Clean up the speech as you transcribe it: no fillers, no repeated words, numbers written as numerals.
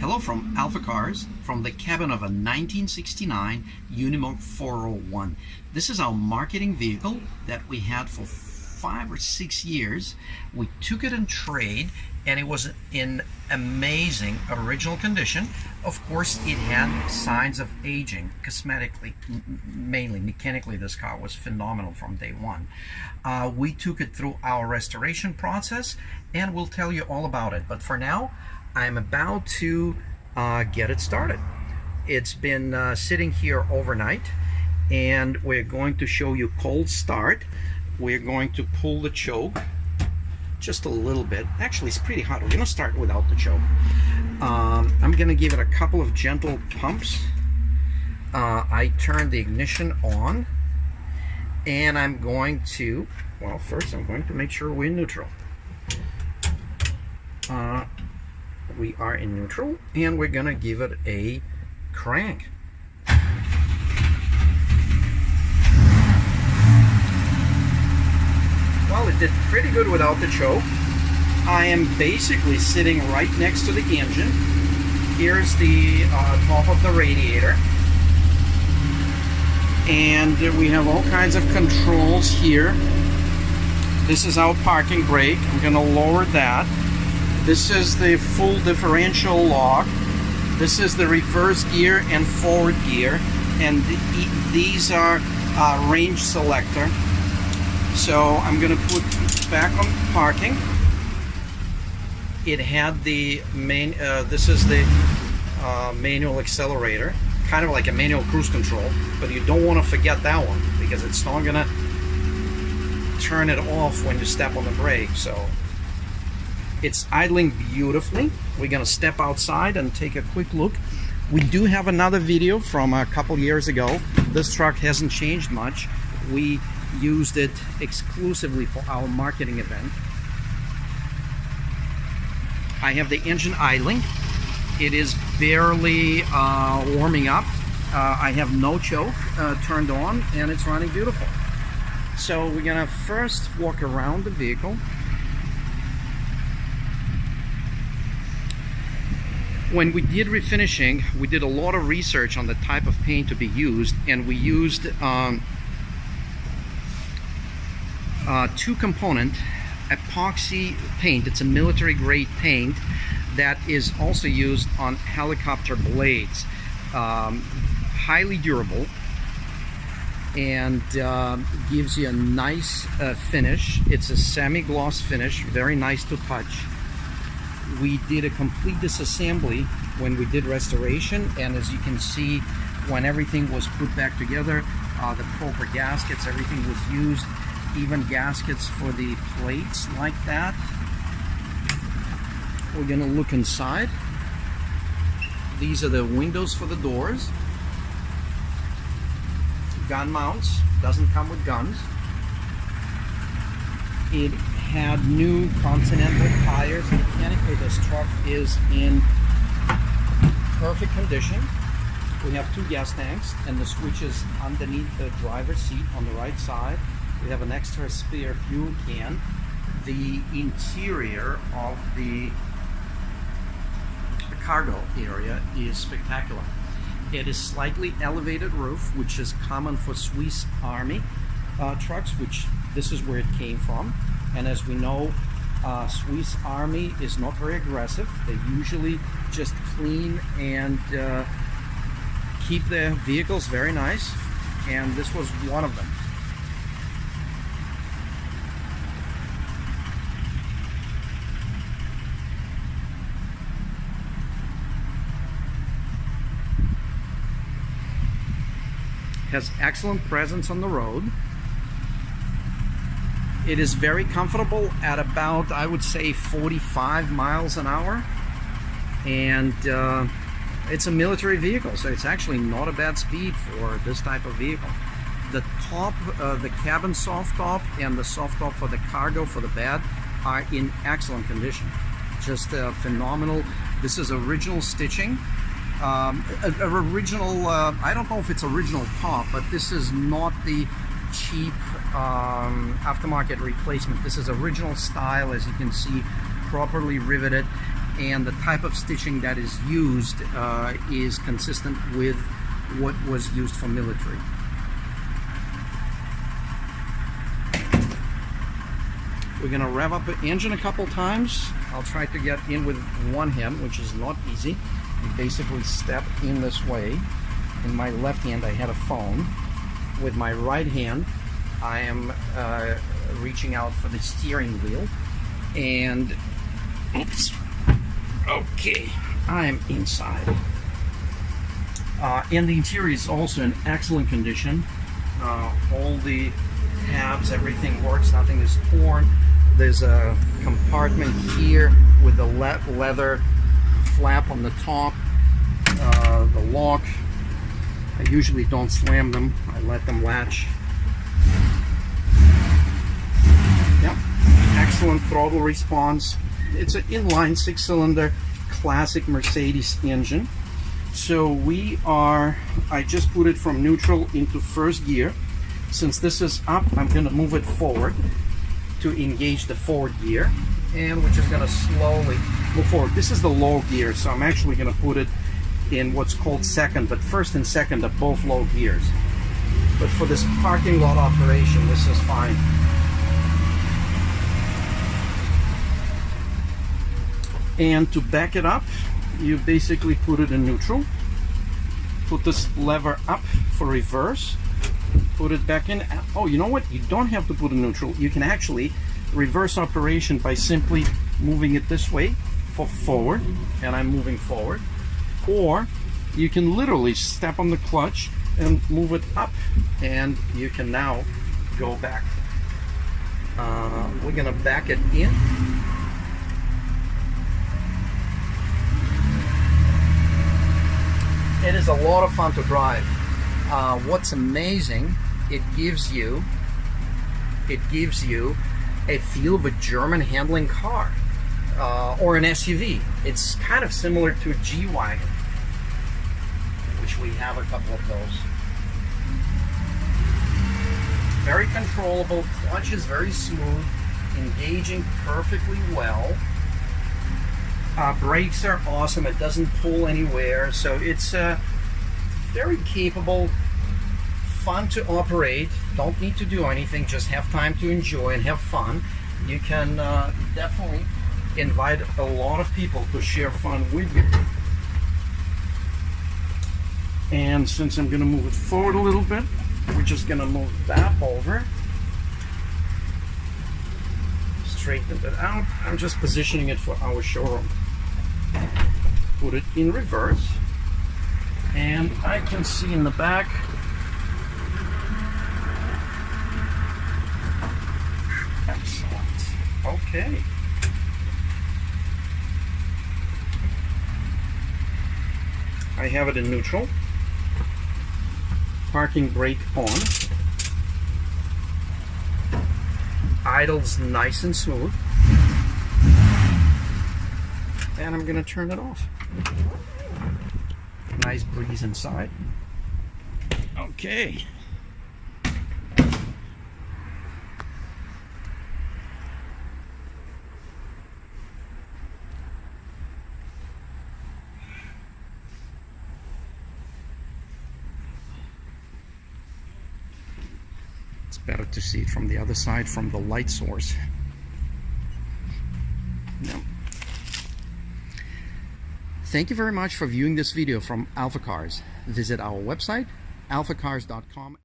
Hello from AlphaCars, from the cabin of a 1969 Unimog 401. This is our marketing vehicle that we had for 5 or 6 years. We took it in trade and it was in amazing original condition. Of course, it had signs of aging, cosmetically, mainly mechanically. This car was phenomenal from day one. We took it through our restoration process and we'll tell you all about it. But for now, I'm about to get it started. It's been sitting here overnight and we're going to show you cold start. We're going to pull the choke just a little bit. Actually, it's pretty hot. We're going to start without the choke. I'm going to give it a couple of gentle pumps. I turn the ignition on and I'm going to, well, first I'm going to make sure we're neutral. We are in neutral and we're going to give it a crank. Well, it did pretty good without the choke. I am basically sitting right next to the engine. Here's the top of the radiator. And we have all kinds of controls here. This is our parking brake. I'm going to lower that. This is the full differential lock. This is the reverse gear and forward gear. And these are range selector. So I'm going to put back on parking. It had the main, this is the manual accelerator, kind of like a manual cruise control, but you don't want to forget that one because it's not going to turn it off when you step on the brake. So it's idling beautifully. We're going to step outside and take a quick look. We do have another video from a couple years ago. This truck hasn't changed much. We used it exclusively for our marketing event. I have the engine idling. It is barely warming up. I have no choke turned on and it's running beautiful. So we're gonna first walk around the vehicle. When we did refinishing, we did a lot of research on the type of paint to be used, and we used two-component epoxy paint. It's a military grade paint that is also used on helicopter blades. Highly durable and gives you a nice finish. It's a semi-gloss finish, very nice to touch. We did a complete disassembly when we did restoration, and as you can see, when everything was put back together, the proper gaskets, everything was used. Even gaskets for the plates like that. We're gonna look inside. These are the windows for the doors. Gun mounts, doesn't come with guns. It had new Continental tires. Mechanically, this truck is in perfect condition. We have 2 gas tanks and the switch is underneath the driver's seat on the right side. We have an extra spare fuel can. The interior of the cargo area is spectacular. It is slightly elevated roof, which is common for Swiss Army trucks, which this is where it came from. And as we know, Swiss Army is not very aggressive. They usually just clean and keep their vehicles very nice. And this was one of them. Has excellent presence on the road. It is very comfortable at about, I would say, 45 miles an hour, and it's a military vehicle, so it's actually not a bad speed for this type of vehicle. The top, the cabin soft top and the soft top for the cargo, for the bed, are in excellent condition. Just phenomenal. This is original stitching. Original, I don't know if it's original top, but this is not the cheap aftermarket replacement. This is original style, as you can see, properly riveted. and the type of stitching that is used is consistent with what was used for military. We're gonna rev up the engine a couple times. I'll try to get in with one hand, which is not easy. You basically step in this way. In my left hand I had a phone. With my right hand I am reaching out for the steering wheel, and oops, okay, I am inside. And the interior is also in excellent condition. All the tabs, everything works, nothing is torn. There's a compartment here with the leather flap on the top, the lock. I usually don't slam them, I let them latch. Yep, excellent throttle response. It's an inline 6-cylinder classic Mercedes engine. So I just put it from neutral into first gear. Since this is up, I'm going to move it forward to engage the forward gear, and we're just going to slowly move forward. This is the low gear, so I'm actually going to put it in what's called second, but first and second are both low gears. But for this parking lot operation, this is fine. And to back it up, you basically put it in neutral, put this lever up for reverse, put it back in. Oh, you know what? You don't have to put it in neutral. You can actually reverse operation by simply moving it this way for forward, and I'm moving forward. Or you can literally step on the clutch and move it up, and you can now go back. We're gonna back it in. It is a lot of fun to drive. What's amazing, it gives you a feel of a German handling car or an SUV. It's kind of similar to a G-Wagon, which we have a couple of those. Very controllable, clutch is very smooth, engaging perfectly well. Brakes are awesome, it doesn't pull anywhere, so it's very capable, fun to operate, don't need to do anything, just have time to enjoy and have fun. You can definitely invite a lot of people to share fun with you. And since I'm going to move it forward a little bit, we're just going to move that over. Straighten it out. I'm just positioning it for our showroom. Put it in reverse, and I can see in the back excellent. Okay, I have it in neutral, parking brake on, idles nice and smooth, and I'm going to turn it off. Nice breeze inside. Okay. It's better to see it from the other side, from the light source. No. Thank you very much for viewing this video from AlphaCars. Visit our website, alphacars.com.